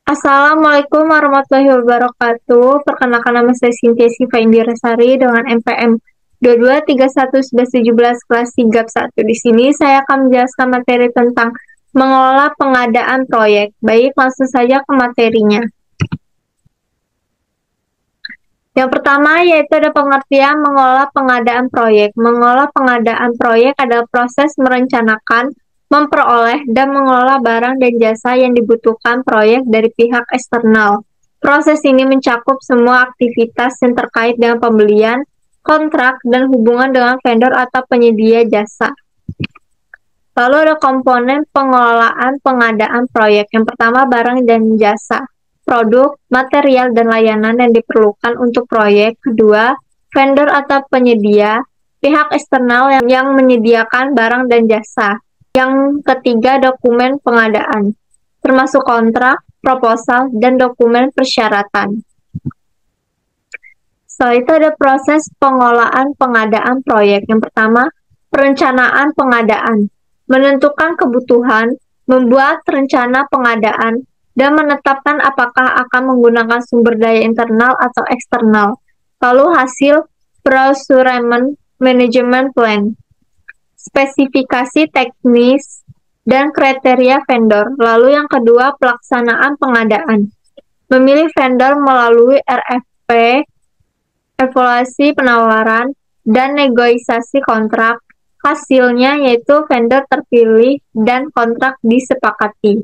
Assalamualaikum warahmatullahi wabarakatuh. Perkenalkan nama saya Cynthia Siva Indirasari dengan NPM 22311117 kelas Sigap 1. Di sini saya akan menjelaskan materi tentang mengelola pengadaan proyek. Baik, langsung saja ke materinya. Yang pertama yaitu ada pengertian mengelola pengadaan proyek. Mengelola pengadaan proyek adalah proses merencanakan, memperoleh, dan mengelola barang dan jasa yang dibutuhkan proyek dari pihak eksternal. Proses ini mencakup semua aktivitas yang terkait dengan pembelian, kontrak, dan hubungan dengan vendor atau penyedia jasa. Lalu ada komponen pengelolaan pengadaan proyek. Yang pertama, barang dan jasa. Produk, material, dan layanan yang diperlukan untuk proyek. Kedua, vendor atau penyedia. Pihak eksternal yang menyediakan barang dan jasa. Yang ketiga, dokumen pengadaan, termasuk kontrak, proposal, dan dokumen persyaratan. Setelah itu ada proses pengelolaan pengadaan proyek. Yang pertama, perencanaan pengadaan. Menentukan kebutuhan, membuat rencana pengadaan, dan menetapkan apakah akan menggunakan sumber daya internal atau eksternal. Lalu hasil procurement management plan. Spesifikasi teknis dan kriteria vendor. Lalu yang kedua, pelaksanaan pengadaan. Memilih vendor melalui RFP, evaluasi penawaran, dan negosiasi kontrak. Hasilnya yaitu vendor terpilih dan kontrak disepakati.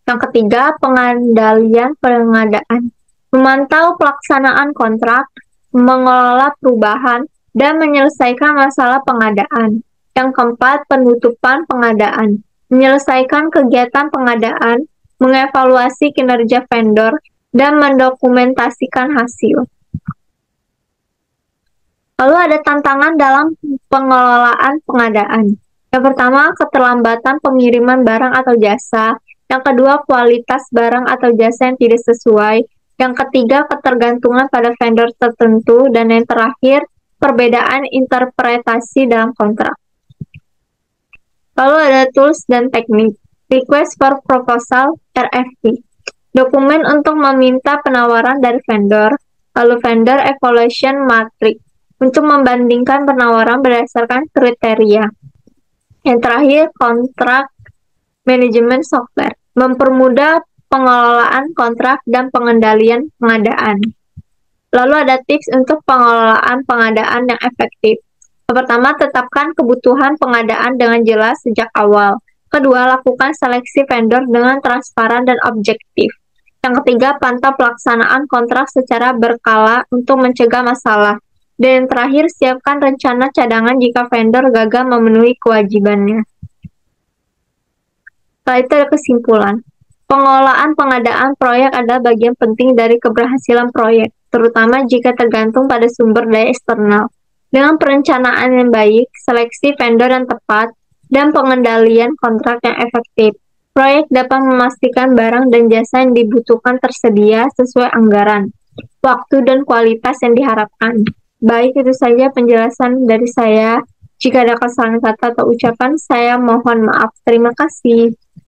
Yang ketiga, pengendalian pengadaan. Memantau pelaksanaan kontrak, mengelola perubahan, dan menyelesaikan masalah pengadaan. Yang keempat, penutupan pengadaan. Menyelesaikan kegiatan pengadaan, mengevaluasi kinerja vendor, dan mendokumentasikan hasil. Lalu ada tantangan dalam pengelolaan pengadaan. Yang pertama, keterlambatan pengiriman barang atau jasa. Yang kedua, kualitas barang atau jasa yang tidak sesuai. Yang ketiga, ketergantungan pada vendor tertentu. Dan yang terakhir, perbedaan interpretasi dalam kontrak. Lalu ada tools dan teknik. Request for Proposal (RFP). Dokumen untuk meminta penawaran dari vendor. Lalu vendor evaluation matrix untuk membandingkan penawaran berdasarkan kriteria. Yang terakhir, kontrak manajemen software, mempermudah pengelolaan kontrak dan pengendalian pengadaan. Lalu ada tips untuk pengelolaan pengadaan yang efektif. Yang pertama, tetapkan kebutuhan pengadaan dengan jelas sejak awal. Kedua, lakukan seleksi vendor dengan transparan dan objektif. Yang ketiga, pantau pelaksanaan kontrak secara berkala untuk mencegah masalah. Dan yang terakhir, siapkan rencana cadangan jika vendor gagal memenuhi kewajibannya. Setelah itu ada kesimpulan. Pengelolaan pengadaan proyek adalah bagian penting dari keberhasilan proyek, terutama jika tergantung pada sumber daya eksternal. Dengan perencanaan yang baik, seleksi vendor yang tepat, dan pengendalian kontrak yang efektif, proyek dapat memastikan barang dan jasa yang dibutuhkan tersedia sesuai anggaran, waktu, dan kualitas yang diharapkan. Baik, itu saja penjelasan dari saya. Jika ada kesalahan kata atau ucapan, saya mohon maaf. Terima kasih.